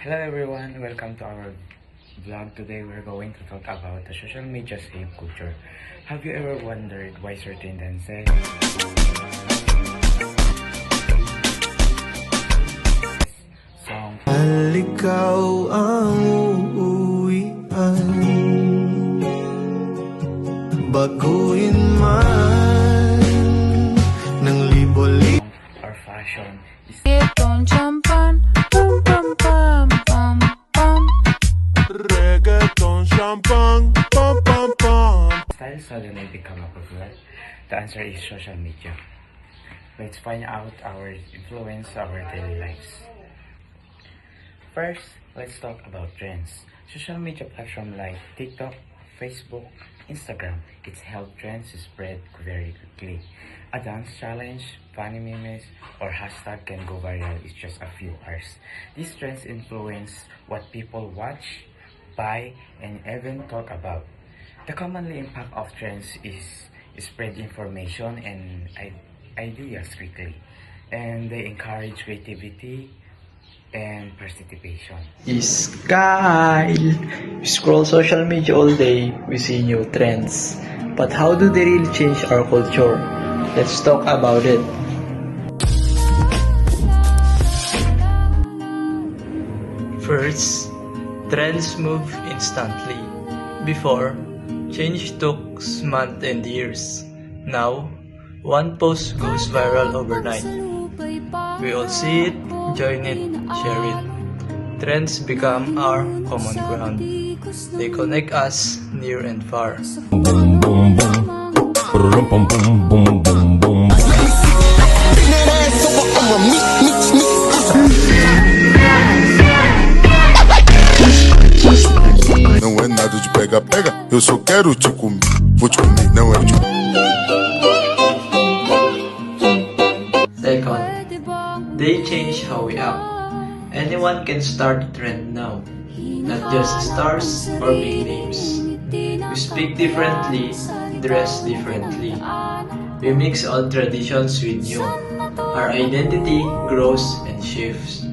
Hello everyone, welcome to our vlog. Today we're going to talk about the social media save culture. Have you ever wondered why certain dances, songs, Ikaw ang uuwian, baguhin man ng libo-libo or fashion is Champagne, pum pum pum pum pum. reggaeton, champagne, pam pam pam. style suddenly become popular? The answer is social media. Let's find out our influence our daily lives. First, let's talk about trends. Social media platforms like TikTok, Facebook, Instagram, it's helped trends to spread very quickly. A dance challenge, funny memes, or hashtag can go viral in just a few hours. These trends influence what people watch, buy, and even talk about. The commonly impact of trends is spread information and ideas quickly, and they encourage creativity and participation. Is Kyle. We scroll social media all day, we see new trends. But how do they really change our culture? Let's talk about it. First, trends move instantly. Before, change took months and years. Now, one post goes viral overnight. We all see it, join it, share it. Trends become our common ground. They connect us near and far. Boom boom boom, boom boom boom boom boom boom. Não é nada de pega-pega, eu só quero te comer. Vou te comer, não é de. Second, they change how we act. Anyone can start a trend now, not just stars or big names. We speak differently, dress differently. We mix old traditions with new. Our identity grows and shifts.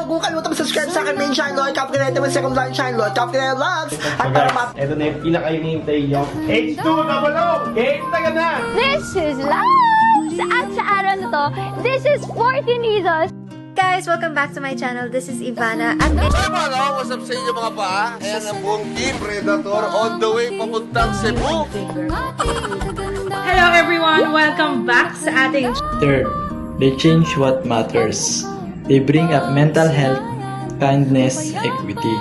Huwag mo kalimutan mag-subscribe sa akin main channel, Kapkanete naman second line channel, Kapkanete Vlogs, at para Ito na yung pinaka-inintay nyo. H200! Game na ka na! This is live! At sa araw na to, this is 14 Reasons. Guys, welcome back to my channel. This is Ivana at Hello, what's up sa inyo mga paa? Ayan ang buong Team Predator on the way papuntang Cebu. Hello everyone! Welcome back sa ating Third, they change what matters. They bring up mental health, kindness, equity.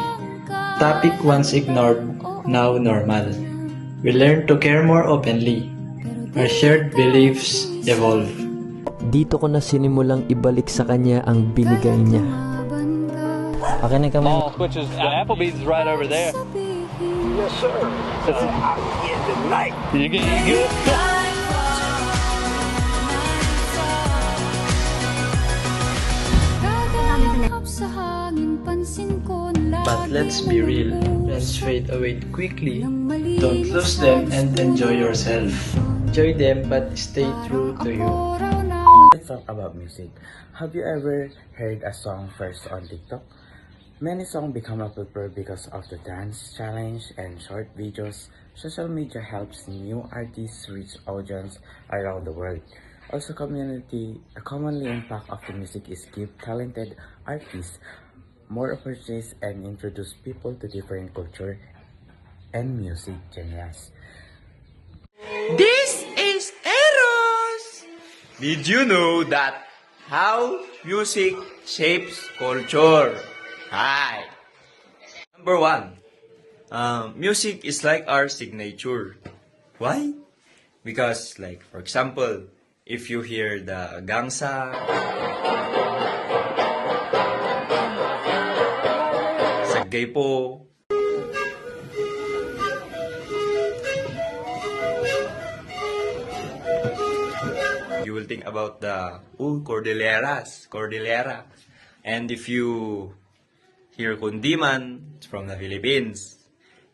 Topic once ignored, now normal. We learn to care more openly. Our shared beliefs evolve. Dito ko na sinimulang ibalik sa kanya ang binigay niya. Pakinig ka mo. Which is Applebee's right over there. Yes, sir. In the night. You good? But let's be real, trends fade away quickly. Don't lose them and enjoy yourself. Enjoy them but stay true to you. Let's talk about music. Have you ever heard a song first on TikTok? Many songs become popular because of the dance challenge and short videos. Social media helps new artists reach audience around the world. Also, a commonly impact of the music is give talented artists more opportunities and introduce people to different culture and music genres. This is Eros! Did you know that how music shapes culture? Hi! Number one, music is like our signature. Why? Because like, for example, if you hear the gangsa, sagaypo, you will think about the Cordillera. And if you hear kundiman, it's from the Philippines.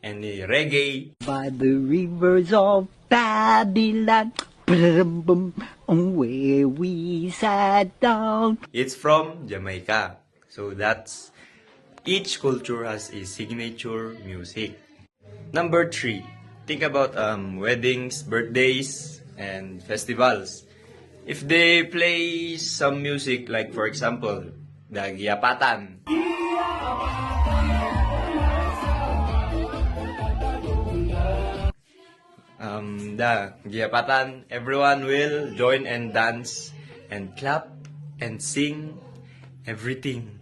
And the reggae, by the rivers of Babylon, where we sat down. it's from Jamaica. So that's Each culture has a signature music. Number 3, think about weddings, birthdays, and festivals. If they play some music like, for example, the Giyapatan, everyone will join and dance and clap and sing everything.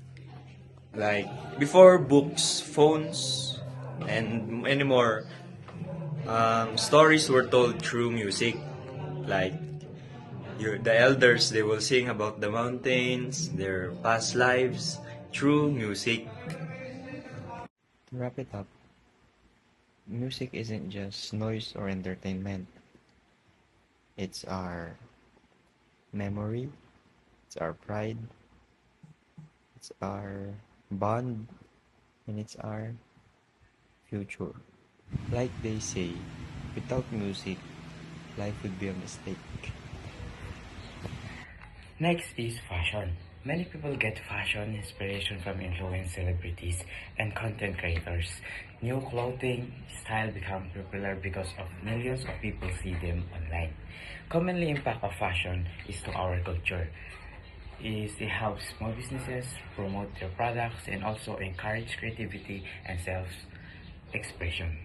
Like before books, phones, and anymore, stories were told through music. Like the elders, they will sing about the mountains, their past lives through music. To wrap it up, music isn't just noise or entertainment. It's our memory, it's our pride, it's our bond, and it's our future. Like they say, without music, life would be a mistake. Next is fashion. Many people get fashion inspiration from influenced celebrities and content creators. New clothing style become popular because of millions of people see them online. Commonly impact of fashion is to our culture. It helps small businesses promote their products and also encourage creativity and self-expression.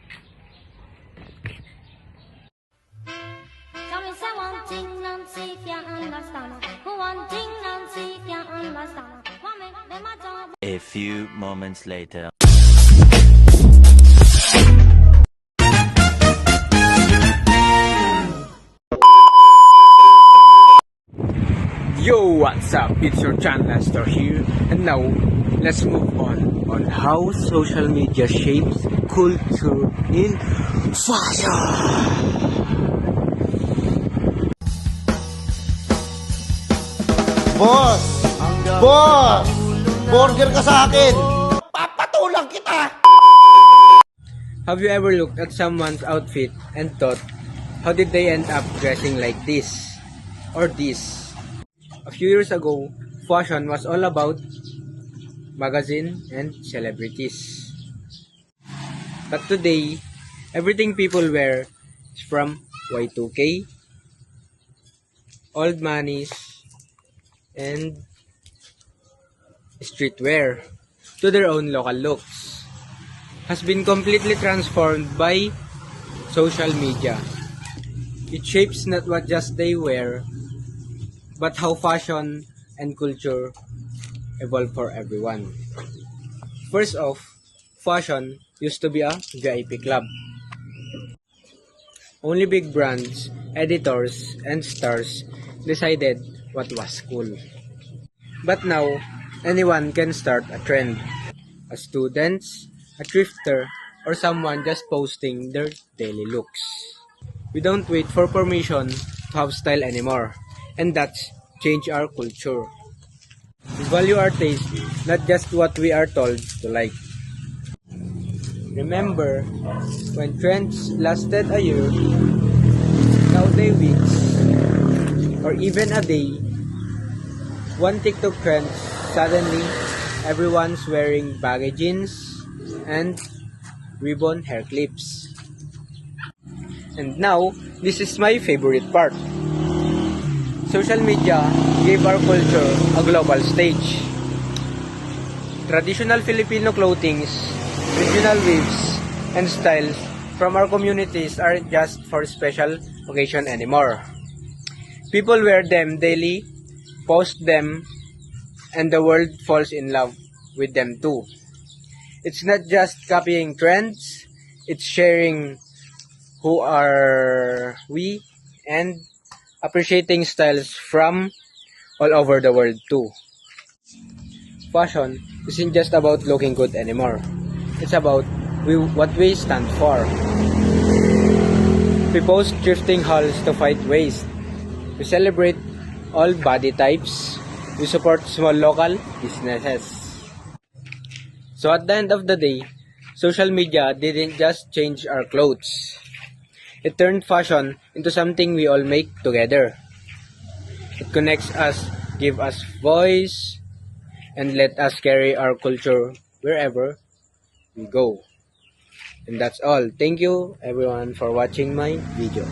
A few moments later. Yo, what's up? It's your channel Lester here, and now let's move on how social media shapes culture in fashion. Boss! Boss! Burger ka sa akin! Papatulang kita! Have you ever looked at someone's outfit and thought, how did they end up dressing like this or this? A few years ago, fashion was all about magazine and celebrities. But today, everything people wear is from Y2K, old moneys, and streetwear to their own local looks has been completely transformed by social media. It shapes not what just they wear, but how fashion and culture evolve for everyone. First off, fashion used to be a VIP club. Only big brands, editors, and stars decided what was cool. But now, anyone can start a trend. A student, a thrifter, or someone just posting their daily looks. We don't wait for permission to have style anymore. And that's change our culture. We value our taste, not just what we are told to like. Remember, when trends lasted a year, nowadays weeks, or even a day, one TikTok trend, suddenly everyone's wearing baggy jeans and ribbon hair clips. And now, this is my favorite part. Social media gave our culture a global stage. Traditional Filipino clothings, regional weaves, and styles from our communities aren't just for special occasion anymore. People wear them daily, post them, and the world falls in love with them too. It's not just copying trends, it's sharing who are we and appreciating styles from all over the world too. Fashion isn't just about looking good anymore. It's about what we stand for. We post thrifting hauls to fight waste. We celebrate all body types. We support small local businesses. So at the end of the day, social media didn't just change our clothes. It turned fashion into something we all make together. It connects us, gives us voice, and let us carry our culture wherever we go. And that's all. Thank you everyone for watching my video.